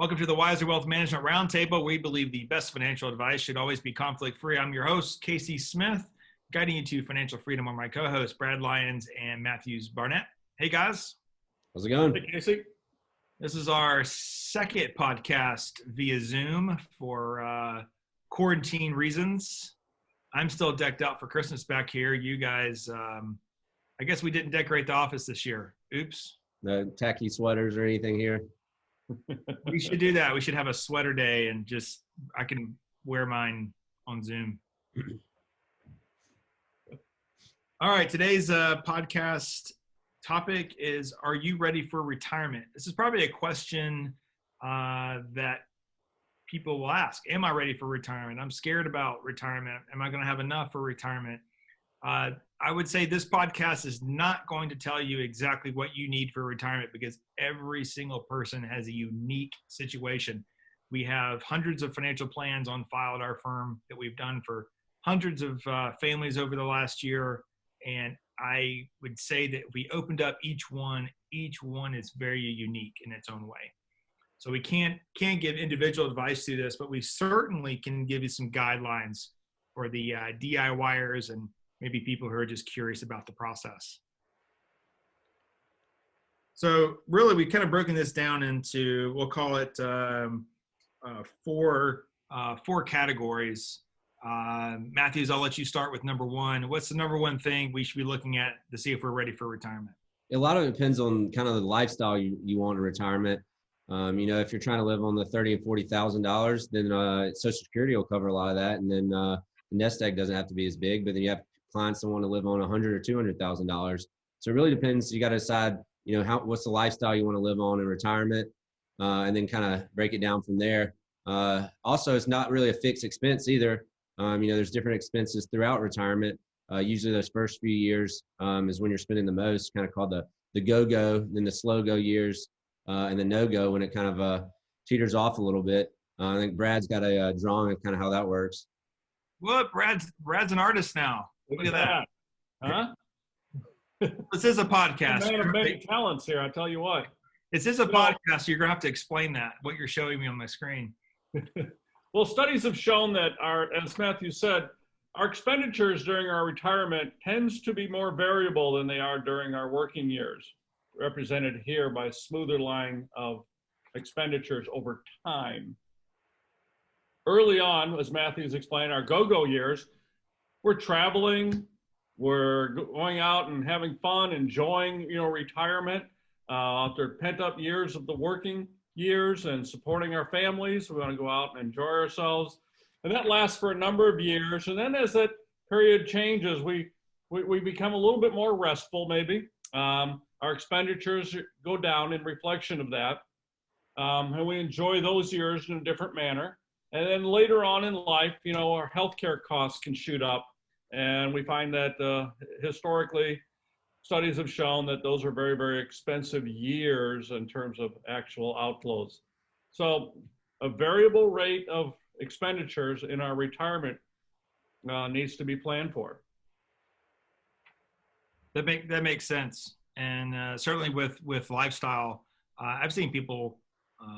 Welcome to the Wiser Wealth Management Roundtable. We believe the best financial advice should always be conflict-free. I'm your host, Casey Smith, guiding you to financial freedom are my co-hosts, Brad Lyons and Matthews Barnett. Hey, guys. How's it going? Hey, Casey. This is our second podcast via Zoom for quarantine reasons. I'm still decked out for Christmas back here. You guys, I guess we didn't decorate the office this year. Oops. No tacky sweaters or anything here? We should do that. We should have a sweater day and I can wear mine on Zoom. All right. Today's podcast topic is, are you ready for retirement? This is probably a question that people will ask. Am I ready for retirement? I'm scared about retirement. Am I going to have enough for retirement? I would say this podcast is not going to tell you exactly what you need for retirement because every single person has a unique situation. We have hundreds of financial plans on file at our firm that we've done for hundreds of families over the last year. And I would say that if we opened up each one is very unique in its own way. So we can't give individual advice to this, but we certainly can give you some guidelines for the DIYers and maybe people who are just curious about the process. So really, we've kind of broken this down into, we'll call it four categories. Matthews, I'll let you start with number one. What's the number one thing we should be looking at to see if we're ready for retirement? A lot of it depends on kind of the lifestyle you want in retirement. If you're trying to live on the $30,000 and $40,000, then Social Security will cover a lot of that, and then the nest egg doesn't have to be as big. But then you have clients that want to live on $100,000 or $200,000. So it really depends. You got to decide, what's the lifestyle you want to live on in retirement, and then kind of break it down from there. Also, it's not really a fixed expense either. There's different expenses throughout retirement. Usually those first few years is when you're spending the most, kind of called the go-go, then the slow-go years, and the no-go when it kind of teeters off a little bit. I think Brad's got a drawing of kind of how that works. What? Brad's an artist now. Look at that. Huh? This is a podcast. Man of many talents here, I tell you what. This is a podcast, so you're going to have to explain what you're showing me on my screen. Well, studies have shown that as Matthew said, our expenditures during our retirement tends to be more variable than they are during our working years, represented here by a smoother line of expenditures over time. Early on, as Matthew's explained, our go-go years, we're traveling, we're going out and having fun, enjoying, retirement after pent-up years of the working years and supporting our families. We want to go out and enjoy ourselves. And that lasts for a number of years. And then as that period changes, we become a little bit more restful, maybe. Our expenditures go down in reflection of that. And we enjoy those years in a different manner. And then later on in life, our healthcare costs can shoot up. And we find that historically, studies have shown that those are very, very expensive years in terms of actual outflows. So a variable rate of expenditures in our retirement needs to be planned for. That makes sense. And certainly with lifestyle, I've seen people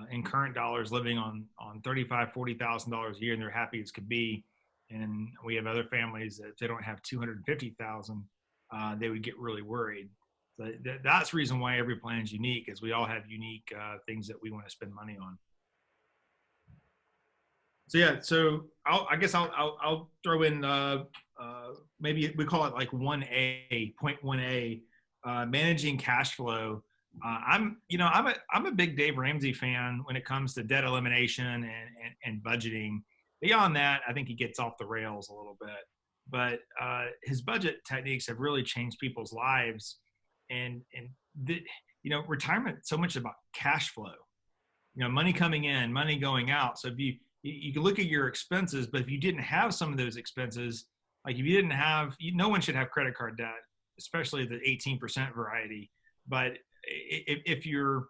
in current dollars living on $35,000, $40,000 a year, and they're happy as could be. And we have other families that if they don't have $250,000, they would get really worried. So that's the reason why every plan is unique, is we all have unique things that we want to spend money on. So yeah, I guess I'll throw in maybe we call it like 1A, point 1A, managing cash flow. I'm a big Dave Ramsey fan when it comes to debt elimination and budgeting. Beyond that, I think he gets off the rails a little bit. But his budget techniques have really changed people's lives. And retirement is so much about cash flow. Money coming in, money going out. So if you can look at your expenses, but if you didn't have some of those expenses, like if you didn't have, no one should have credit card debt, especially the 18% variety. But if you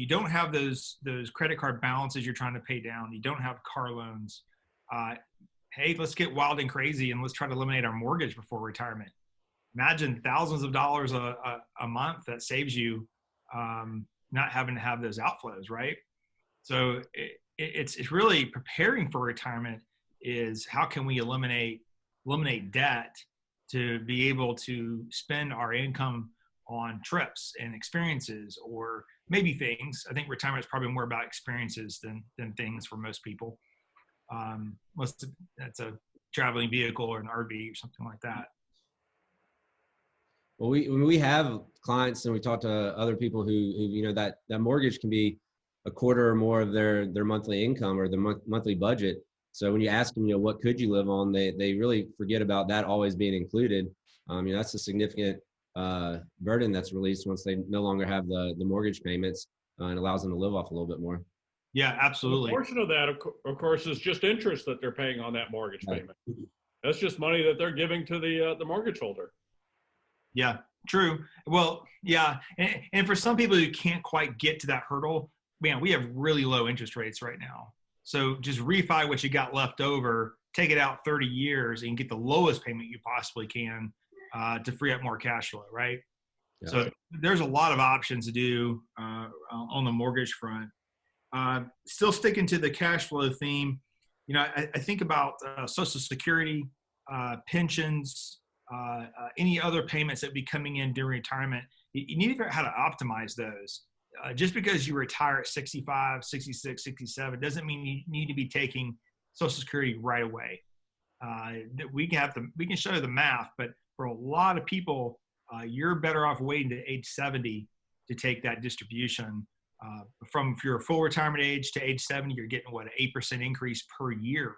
don't have those credit card balances you're trying to pay down, you don't have car loans, hey, let's get wild and crazy and let's try to eliminate our mortgage before retirement. Imagine thousands of dollars a month that saves you not having to have those outflows, right? So it's really preparing for retirement is how can we eliminate debt to be able to spend our income on trips and experiences or maybe things. I think retirement is probably more about experiences than things for most people. That's a traveling vehicle or an RV or something like that. Well, we have clients and we talk to other people who you know, that mortgage can be a quarter or more of their monthly income or their monthly budget. So when you ask them, you know, what could you live on, they really forget about that always being included. You know, that's a significant burden that's released once they no longer have the mortgage payments, and allows them to live off a little bit more. Yeah, absolutely. A portion of that, of course, is just interest that they're paying on that mortgage payment. That's just money that they're giving to the mortgage holder. Yeah, true. Well, yeah. And for some people who can't quite get to that hurdle, man, we have really low interest rates right now. So just refi what you got left over, take it out 30 years and get the lowest payment you possibly can to free up more cash flow, right? Yeah. So there's a lot of options to do on the mortgage front. Still sticking to the cash flow theme, you know, I think about Social Security, pensions, any other payments that be coming in during retirement. You need to figure out how to optimize those. Just because you retire at 65, 66, 67 doesn't mean you need to be taking Social Security right away. We can show you the math, but for a lot of people, you're better off waiting to age 70 to take that distribution. From if you're full retirement age to age 70, you're getting what, an 8% increase per year.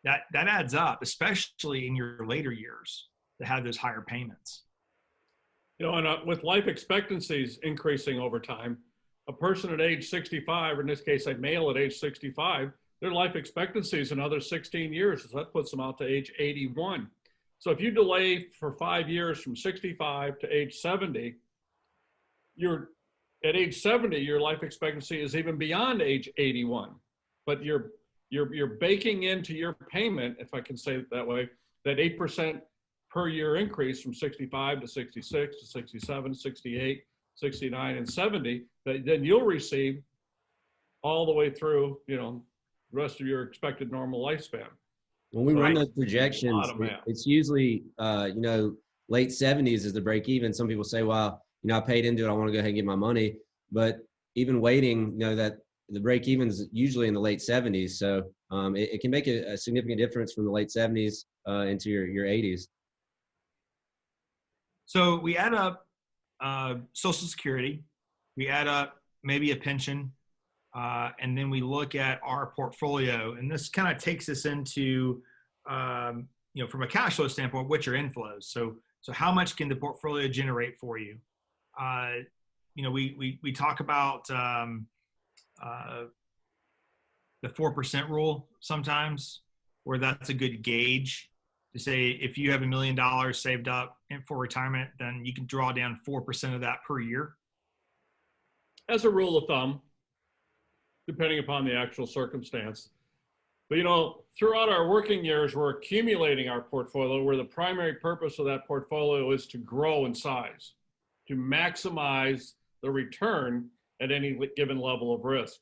That adds up, especially in your later years to have those higher payments. You know, and with life expectancies increasing over time, a person at age 65, or in this case, a male at age 65, their life expectancy is another 16 years. So that puts them out to age 81. So if you delay for 5 years from 65 to age 70, at age 70, your life expectancy is even beyond age 81. But you're baking into your payment, if I can say it that way, that 8% per year increase from 65 to 66 to 67, 68, 69, and 70, that then you'll receive all the way through, you know, the rest of your expected normal lifespan. When we run those projections, it's usually, you know, late 70s is the break even. Some people say, well, you know, I paid into it, I want to go ahead and get my money. But even waiting, you know, that the break even is usually in the late 70s. So it can make a significant difference from the late 70s into your 80s. So we add up Social Security, we add up maybe a pension, and then we look at our portfolio. And this kind of takes us into, you know, from a cash flow standpoint, what's your inflows? So how much can the portfolio generate for you? You know, we talk about the 4% rule sometimes, where that's a good gauge to say if you have $1 million saved up for retirement, then you can draw down 4% of that per year. As a rule of thumb, depending upon the actual circumstance. But, you know, throughout our working years, we're accumulating our portfolio where the primary purpose of that portfolio is to grow in size, to maximize the return at any given level of risk.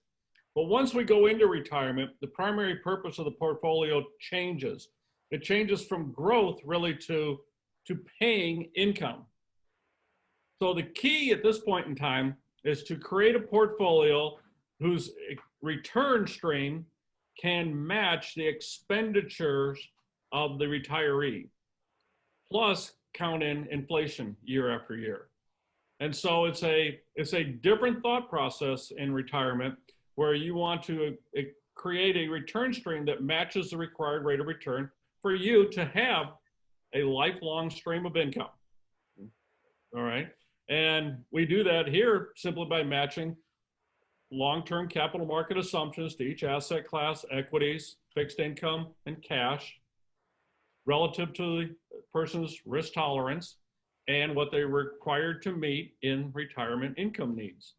But once we go into retirement, the primary purpose of the portfolio changes. It changes from growth really to paying income. So the key at this point in time is to create a portfolio whose return stream can match the expenditures of the retiree, plus count in inflation year after year. And so it's a different thought process in retirement where you want to create a return stream that matches the required rate of return for you to have a lifelong stream of income. All right. And we do that here simply by matching long-term capital market assumptions to each asset class, equities, fixed income, and cash, relative to the person's risk tolerance and what they're required to meet in retirement income needs.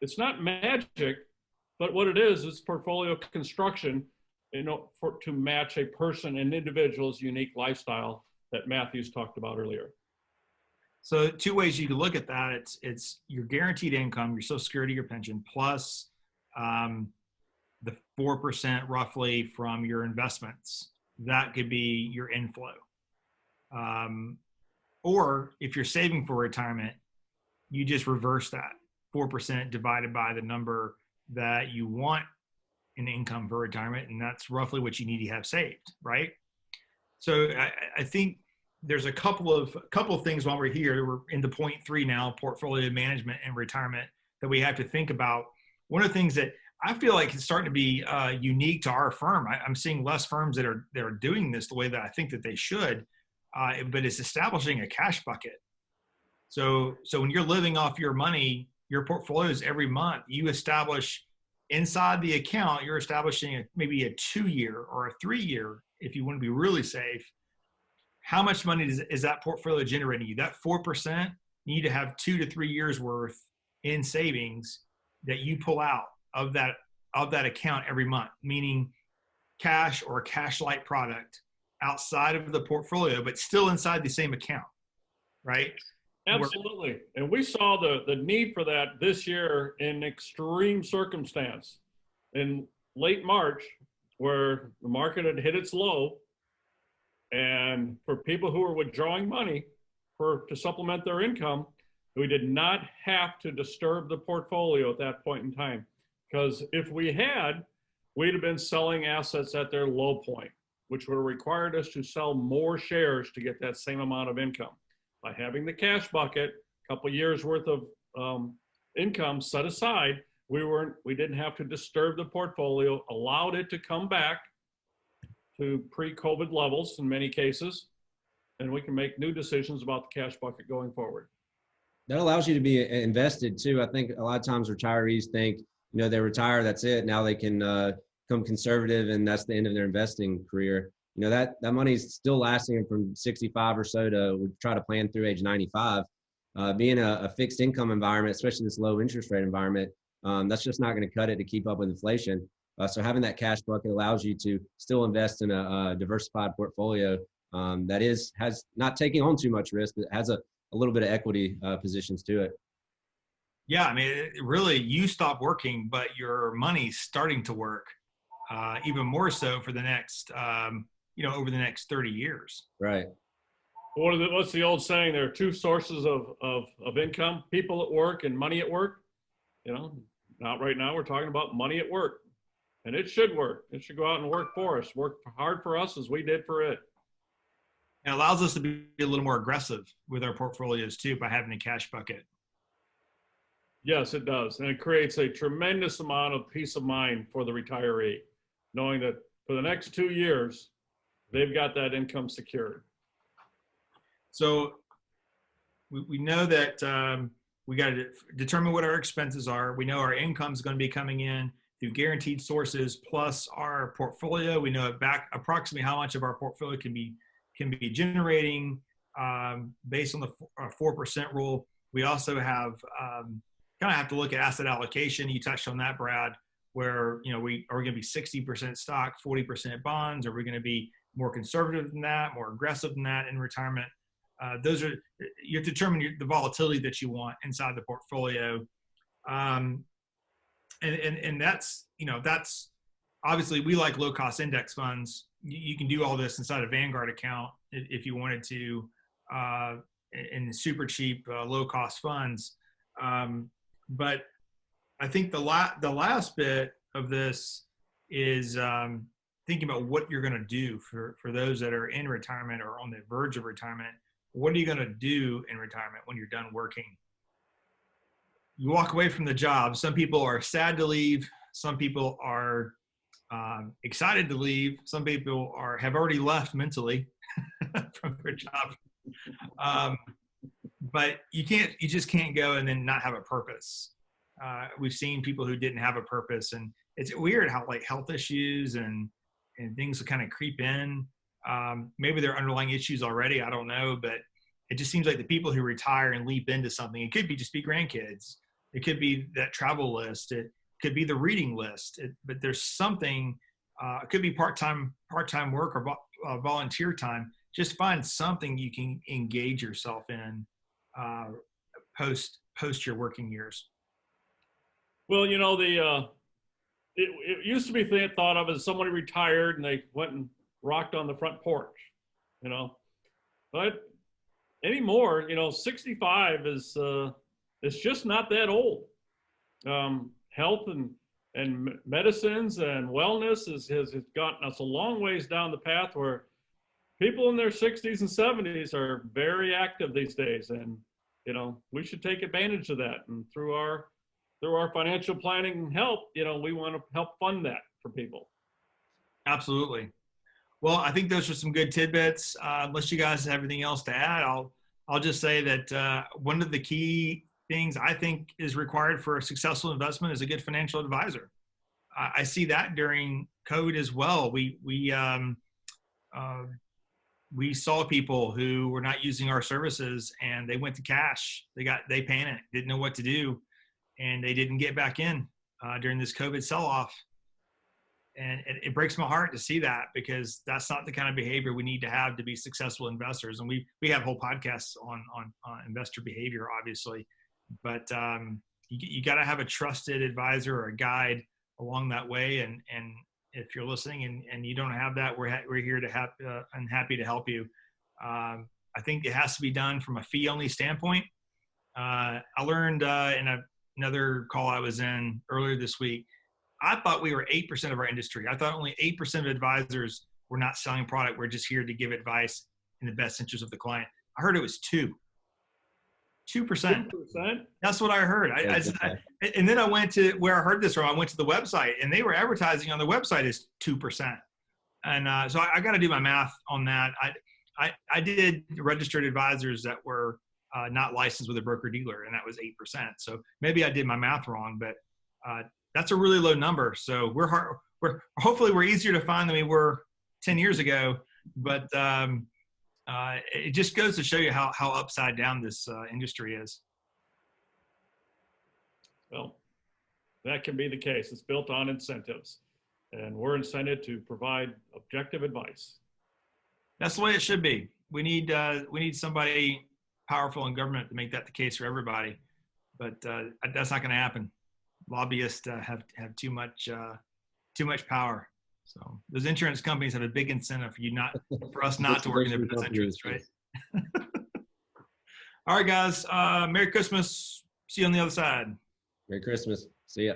It's not magic, but what it is portfolio construction, you know, to match a person, an individual's unique lifestyle that Matthew's talked about earlier. So 2 ways you can look at that. It's your guaranteed income, your Social Security, your pension, plus the 4% roughly from your investments. That could be your inflow. Or if you're saving for retirement, you just reverse that 4% divided by the number that you want in income for retirement. And that's roughly what you need to have saved, right? So I think there's a couple of things while we're here. We're into point 3 now, portfolio management and retirement, that we have to think about. One of the things that I feel like is starting to be unique to our firm, I'm seeing less firms that are doing this the way that I think that they should, but it's establishing a cash bucket. So when you're living off your money, your portfolios every month, you establish inside the account, you're establishing maybe a 2-year or a 3-year, if you want to be really safe. How much money is that portfolio generating you? That 4%, you need to have 2 to 3 years worth in savings that you pull out of that account every month, meaning cash or a cash-like product outside of the portfolio, but still inside the same account, right? Absolutely. And we saw the need for that this year in extreme circumstance. In late March, where the market had hit its low, and for people who were withdrawing money to supplement their income, we did not have to disturb the portfolio at that point in time. Because if we had, we'd have been selling assets at their low point, which would have required us to sell more shares to get that same amount of income. By having the cash bucket, a couple years worth of income set aside, we didn't have to disturb the portfolio, allowed it to come back to pre-COVID levels in many cases, and we can make new decisions about the cash bucket going forward. That allows you to be invested too. I think a lot of times retirees think, they retire, that's it. Now they can become conservative and that's the end of their investing career. That money is still lasting them from 65 or so to try to plan through age 95. Being a fixed income environment, especially this low interest rate environment, that's just not going to cut it to keep up with inflation. So having that cash bucket allows you to still invest in a diversified portfolio that has not taking on too much risk, but has a little bit of equity positions to it. Yeah, I mean, really, you stop working, but your money's starting to work, even more so for the next, over the next 30 years. Right. What's the old saying? There are 2 sources of income: people at work and money at work. Not right now. We're talking about money at work, and it should work. It should go out and work for us, work hard for us as we did for it. It allows us to be a little more aggressive with our portfolios too by having a cash bucket. Yes, it does. And it creates a tremendous amount of peace of mind for the retiree, knowing that for the next 2 years, they've got that income secured. So we know that we got to determine what our expenses are. We know our income is going to be coming in through guaranteed sources plus our portfolio. We know back approximately how much of our portfolio can be generating based on the 4% rule. We also have kind of have to look at asset allocation. You touched on that, Brad, where are we going to be 60% stock, 40% bonds? Are we going to be more conservative than that, more aggressive than that in retirement? You have to determine the volatility that you want inside the portfolio. And that's obviously we like low cost index funds. You can do all this inside a Vanguard account if you wanted to, in super cheap, low cost funds. But I think the last bit of this is thinking about what you're going to do for those that are in retirement or on the verge of retirement. What are you going to do in retirement when you're done working? You walk away from the job. Some people are sad to leave. Some people are excited to leave. Some people have already left mentally from their job. But you just can't go and then not have a purpose. We've seen people who didn't have a purpose, and it's weird how like health issues and things will kind of creep in. Maybe there are underlying issues already. I don't know, but it just seems like the people who retire and leap into something, it could be just be grandkids. It could be that travel list. It could be the reading list, but there's something, it could be part-time work or volunteer time. Just find something you can engage yourself in post your working years. Well, it used to be thought of as somebody retired and they went and rocked on the front porch, you know. But anymore, 65 is it's just not that old. Health and medicines and wellness has gotten us a long ways down the path where people in their 60s and 70s are very active these days, and we should take advantage of that. And through our financial planning help, we want to help fund that for people. Absolutely. Well, I think those are some good tidbits. Unless you guys have anything else to add, I'll just say that one of the key things I think is required for a successful investment is a good financial advisor. I see that during COVID as well. We saw people who were not using our services and they went to cash. They panicked, didn't know what to do, and they didn't get back in during this COVID sell-off. And it breaks my heart to see that, because that's not the kind of behavior we need to have to be successful investors. And we have whole podcasts on investor behavior, obviously, but you got to have a trusted advisor or a guide along that way. And if you're listening and you don't have that, we're here to help and happy to help you. I think it has to be done from a fee-only standpoint. I learned in another call I was in earlier this week, I thought we were 8% of our industry. I thought only 8% of advisors were not selling product. We're just here to give advice in the best interest of the client. I heard it was 2%. 2%. That's what I heard. And then I went to where I heard this from. I went to the website, and they were advertising on the website as 2%. And so I got to do my math on that. I did registered advisors that were not licensed with a broker dealer, and that was 8%. So maybe I did my math wrong, but that's a really low number. So hopefully we're easier to find than we were 10 years ago. But it just goes to show you how upside down this industry is. Well, that can be the case. It's built on incentives, and we're incented to provide objective advice. That's the way it should be. We need somebody powerful in government to make that the case for everybody, but that's not going to happen. Lobbyists have too much power. So those insurance companies have a big incentive for us not to work in their best interest, right? All right, guys. Merry Christmas. See you on the other side. Merry Christmas. See ya.